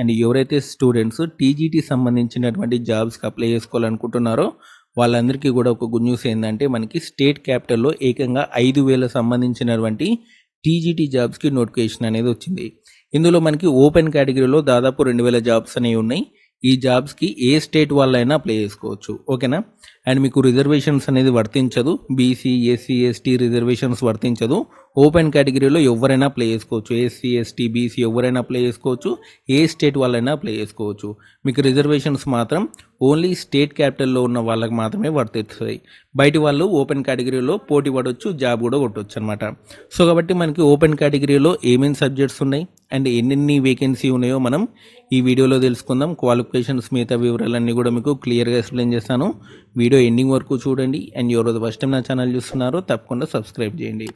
And ఎవరైతే students TGT సంబంధించినటువంటి జాబ్స్కి అప్లై చేసుకోవాలనుకుంటున్నారో వాళ్ళందరికీ కూడా ఒక గుడ్ న్యూస్ ఏంటంటే మనకి స్టేట్ క్యాపిటల్లో ఏకంగా 5,000 సంబంధించినటువంటి టీజీటీ జాబ్స్కి నోటిఫికేషన్ అనేది వచ్చింది. ఇందులో మనకి ఓపెన్ కేటగిరీలో దాదాపు 2,000 జాబ్స్ అనేవి ఉన్నాయి. ఈ జాబ్స్కి ఏ స్టేట్ వాళ్ళైనా అప్లై చేసుకోవచ్చు, ఓకేనా. అండ్ మీకు రిజర్వేషన్స్ అనేది వర్తించదు, బీసీ ఎస్సీ ఎస్టీ రిజర్వేషన్స్ వర్తించదు. ఓపెన్ కేటగిరీలో ఎవరైనా అప్లై చేసుకోవచ్చు, ఎస్సీ ఎస్టీ బీసీ ఎవరైనా అప్లై చేసుకోవచ్చు, ఏ స్టేట్ వాళ్ళైనా అప్లై చేసుకోవచ్చు. మీకు రిజర్వేషన్స్ మాత్రం ఓన్లీ స్టేట్ క్యాపిటల్లో ఉన్న వాళ్ళకి మాత్రమే వర్తిస్తాయి. బయటి వాళ్ళు ఓపెన్ కేటగిరీలో పోటీ పడవచ్చు, జాబ్ కూడా కొట్టవచ్చు అనమాట. సో కాబట్టి మనకి ఓపెన్ కేటగిరీలో ఏమేమి సబ్జెక్ట్స్ ఉన్నాయి అండ్ ఎన్ని వేకెన్సీ ఉన్నాయో మనం ఈ వీడియోలో తెలుసుకుందాం. క్వాలిఫికేషన్స్ మిగతా వివరాలన్నీ కూడా మీకు క్లియర్గా ఎక్స్ప్లెయిన్ చేస్తాను. వీడియో ఎండింగ్ వరకు చూడండి. అండ్ ఎవరైతే ఫస్ట్ టైం నా ఛానల్ చూస్తున్నారో తప్పకుండా సబ్స్క్రైబ్ చేయండి.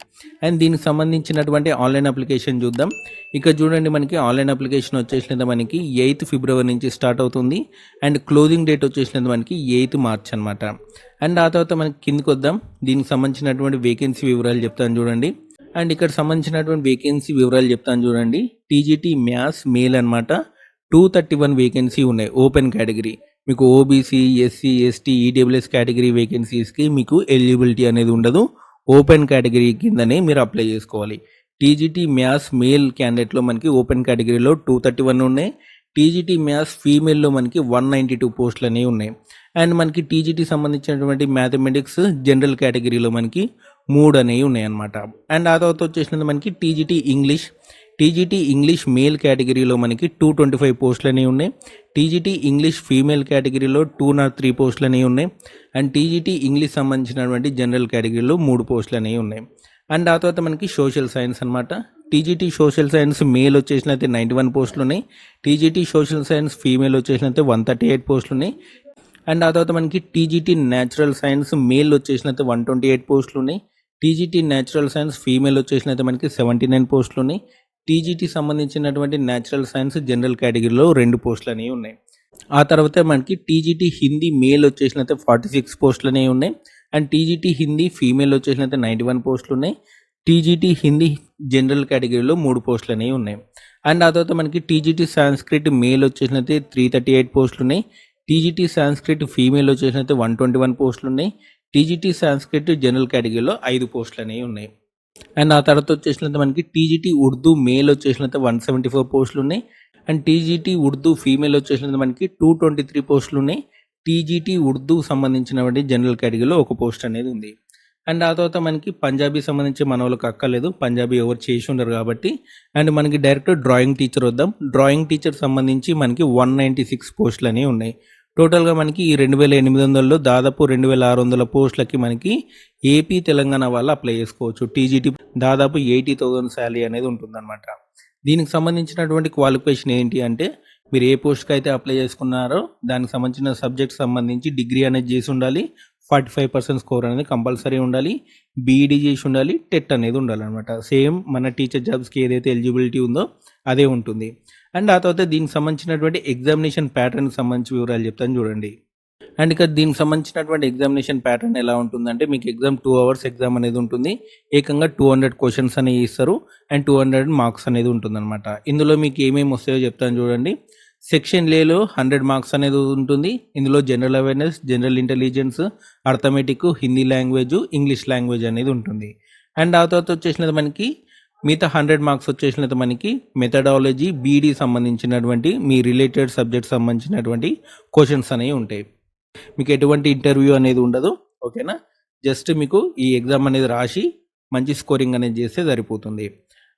అండ్ దీనికి సంబంధించినటువంటి ఆన్లైన్ అప్లికేషన్ చూద్దాం. ఇక్కడ చూడండి, మనకి ఆన్లైన్ అప్లికేషన్ వచ్చేసినది మనకి 8th ఫిబ్రవరి నుంచి స్టార్ట్ అవుతుంది. అండ్ క్లోజింగ్ డేట్ వచ్చేసినది మనకి 8th మార్చ్ అనమాట. అండ్ ఆ తర్వాత మనకి కిందికి వద్దాం. దీనికి సంబంధించినటువంటి వేకెన్సీ వివరాలు చెప్తాను చూడండి. అండ్ ఇక్కడ సంబంధించినటువంటి వేకెన్సీ వివరాలు చెప్తాను చూడండి. టీజీటీ మ్యాథ్స్ మేల్ అనమాట 231 వేకెన్సీ ఉన్నాయి ఓపెన్ కేటగిరీ. మీకు OBC SC ST EWS category వేకెన్సీస్కి మీకు ఎలిజిబిలిటీ అనేది ఉండదు. ఓపెన్ కేటగిరీ కిందనే మీరు అప్లై చేసుకోవాలి. టీజీటీ మ్యాథ్స్ మేల్ క్యాండిడేట్లో మనకి ఓపెన్ కేటగిరీలో 231 ఉన్నాయి. టీజీటీ మ్యాథ్స్ ఫీమేల్లో మనకి 192 పోస్టులు అనేవి ఉన్నాయి. అండ్ మనకి టీజీటీ సంబంధించినటువంటి మ్యాథమెటిక్స్ జనరల్ కేటగిరీలో మనకి 3 అనేవి ఉన్నాయి అనమాట. అండ్ ఆ తర్వాత వచ్చేసినది మనకి టీజీటీ ఇంగ్లీష్ మేల్ కేటగిరీలో మనకి 225 పోస్టులు అనేవి ఉన్నాయి. టీజీటీ ఇంగ్లీష్ ఫీమేల్ కేటగిరీలో 203 పోస్టులు అనేవి ఉన్నాయి. అండ్ టీజీటీ ఇంగ్లీష్ సంబంధించినటువంటి జనరల్ కేటగిరీలో 3 పోస్టులు అనేవి ఉన్నాయి. అండ్ ఆ తర్వాత మనకి సోషల్ సైన్స్ అనమాట. టీజీటీ సోషల్ సైన్స్ మేల్ వచ్చేసినైతే 91 పోస్టులు ఉన్నాయి. టీజీటీ సోషల్ సైన్స్ ఫీమేల్ వచ్చేసినైతే 138 పోస్టులు ఉన్నాయి. అండ్ ఆ తర్వాత మనకి టీజీటీ న్యాచురల్ సైన్స్ మేల్ వచ్చేసినైతే 128 పోస్టులు ఉన్నాయి. టీజీటీ న్యాచురల్ సైన్స్ ఫీమేల్ వచ్చేసినైతే మనకి 79 పోస్టులు ఉన్నాయి. టీజీటీ సంబంధించినటువంటి న్యాచురల్ సైన్స్ జనరల్ కేటగిరీలో 2 పోస్టులు అనేవి ఉన్నాయి. ఆ తర్వాత మనకి టీజీటీ హిందీ మేల్ వచ్చేసినైతే 46 పోస్టులు అనేవి ఉన్నాయి. అండ్ టీజీటీ హిందీ ఫీమేల్ వచ్చేసినైతే 91 పోస్టులు ఉన్నాయి. టీజీటీ హిందీ జనరల్ కేటగిరీలో 3 పోస్టులు అనేవి ఉన్నాయి. అండ్ ఆ తర్వాత మనకి టీజీటీ సాంస్క్రిట్ మేల్ వచ్చేసినైతే 338 పోస్టులు ఉన్నాయి. టీజీటీ సాంస్క్రిట్ ఫీమేల్ వచ్చేసినైతే 121 పోస్టులు ఉన్నాయి. టీజీటీ సాంస్క్రిట్ జనరల్ కేటగిరీలో 5 పోస్టులు అనేవి ఉన్నాయి. అండ్ ఆ తర్వాత వచ్చేసినట్టు మనకి టీజీటీ ఉర్దూ మేల్ వచ్చేసినట్టు 174 పోస్టులు ఉన్నాయి. అండ్ టీజీటీ ఉర్దూ ఫీమేల్ వచ్చేసినట్టు మనకి 223 పోస్టులు ఉన్నాయి. టీజీటీ ఉర్దూ సంబంధించినటువంటి జనరల్ కేటగిరీలో 1 పోస్ట్ అనేది ఉంది. అండ్ ఆ తర్వాత మనకి పంజాబీ సంబంధించి మన వాళ్ళకి అక్కర్లేదు, పంజాబీ ఎవరు చేసి ఉండరు కాబట్టి. అండ్ మనకి డైరెక్ట్ డ్రాయింగ్ టీచర్ వద్దాం. డ్రాయింగ్ టీచర్ సంబంధించి మనకి 196 పోస్టులు అనేవి ఉన్నాయి. టోటల్గా మనకి ఈ 2,800లో దాదాపు 2,600 పోస్టులకి మనకి ఏపీ తెలంగాణ వాళ్ళు అప్లై చేసుకోవచ్చు. టీజీటీ దాదాపు 80,000 శాలరీ అనేది ఉంటుందన్నమాట. దీనికి సంబంధించినటువంటి క్వాలిఫికేషన్ ఏంటి అంటే మీరు ఏ పోస్ట్కి అయితే అప్లై చేసుకున్నారో దానికి సంబంధించిన సబ్జెక్ట్ సంబంధించి డిగ్రీ అనేది చేసి ఉండాలి. 45% స్కోర్ అనేది కంపల్సరీ ఉండాలి. బీఈడీ చేసి ఉండాలి. టెట్ అనేది ఉండాలన్నమాట. సేమ్ మన టీచర్ జాబ్స్కి ఏదైతే ఎలిజిబిలిటీ ఉందో అదే ఉంటుంది. అండ్ ఆ తర్వాత దీనికి సంబంధించినటువంటి ఎగ్జామినేషన్ ప్యాటర్న్కి సంబంధించి వివరాలు చెప్తాను చూడండి. అండ్ ఇక్కడ దీనికి సంబంధించినటువంటి ఎగ్జామినేషన్ ప్యాటర్న్ ఎలా ఉంటుందంటే మీకు ఎగ్జామ్ 2 hours ఎగ్జామ్ అనేది ఉంటుంది. ఏకంగా 200 క్వశ్చన్స్ అనేవి ఇస్తారు. అండ్ 200 మార్క్స్ అనేది ఉంటుందన్నమాట. ఇందులో మీకు ఏమేమి వస్తాయో చెప్తాను చూడండి. సెక్షన్ ఏలో 100 మార్క్స్ అనేది ఉంటుంది. ఇందులో general awareness, general intelligence, arithmetic, Hindi language, English language అనేది ఉంటుంది. అండ్ ఆ తర్వాత వచ్చేసినది మనకి మిగతా 100 మార్క్స్ వచ్చేసినది మనకి మెథడాలజీ, బీడీ సంబంధించినటువంటి మీ రిలేటెడ్ సబ్జెక్ట్ సంబంధించినటువంటి క్వశ్చన్స్ అనేవి ఉంటాయి. మీకు ఎటువంటి ఇంటర్వ్యూ అనేది ఉండదు, ఓకేనా. జస్ట్ మీకు ఈ ఎగ్జామ్ అనేది రాసి మంచి స్కోరింగ్ అనేది చేస్తే సరిపోతుంది.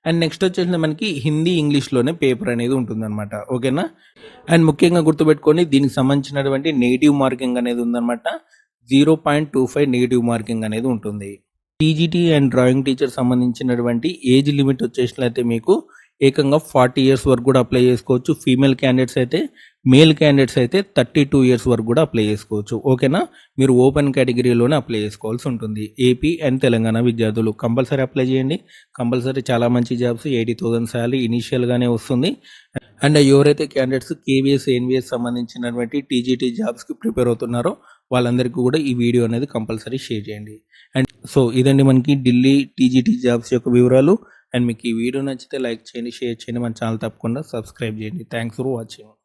అండ్ నెక్స్ట్ వచ్చేసి మనకి హిందీ ఇంగ్లీష్లోనే పేపర్ అనేది ఉంటుందన్నమాట, ఓకేనా. అండ్ ముఖ్యంగా గుర్తుపెట్టుకొని దీనికి సంబంధించినటువంటి నెగిటివ్ మార్కింగ్ అనేది ఉందన్నమాట. 0.25 నెగిటివ్ మార్కింగ్ అనేది ఉంటుంది. టీజీటీ అండ్ డ్రాయింగ్ టీచర్ సంబంధించినటువంటి ఏజ్ లిమిట్ వచ్చేసినట్లయితే మీకు ఏకంగా 40 years వరకు కూడా అప్లై చేసుకోవచ్చు. ఫీమేల్ క్యాండిడేట్స్ అయితే, మేల్ క్యాండిడేట్స్ అయితే 32 years వరకు కూడా అప్లై చేసుకోవచ్చు, ఓకేనా. మీరు ఓపెన్ కేటగిరీలోనే అప్లై చేసుకోవాల్సి ఉంటుంది. ఏపీ అండ్ తెలంగాణ విద్యార్థులు కంపల్సరీ అప్లై చేయండి. కంపల్సరీ చాలా మంచి జాబ్స్, 80,000 శాలరీ ఇనీషియల్గానే వస్తుంది. అండ్ ఎవరైతే క్యాండిడేట్స్ కేవీఎస్, ఎన్వీఎస్ సంబంధించినటువంటి టీజీటీ జాబ్స్కి ప్రిపేర్ అవుతున్నారో వాళ్ళందరికీ కూడా ఈ వీడియో అనేది కంపల్సరీ షేర్ చేయండి. అండ్ సో ఇదండి మనకి ఢిల్లీ టీజీటీ జాబ్స్ యొక్క వివరాలు. అండ్ మీకు ఈ వీడియో నచ్చితే లైక్ చేయండి, షేర్ చేయండి, మన ఛానల్ తప్పకుండా సబ్స్క్రైబ్ చేయండి. Thanks for watching.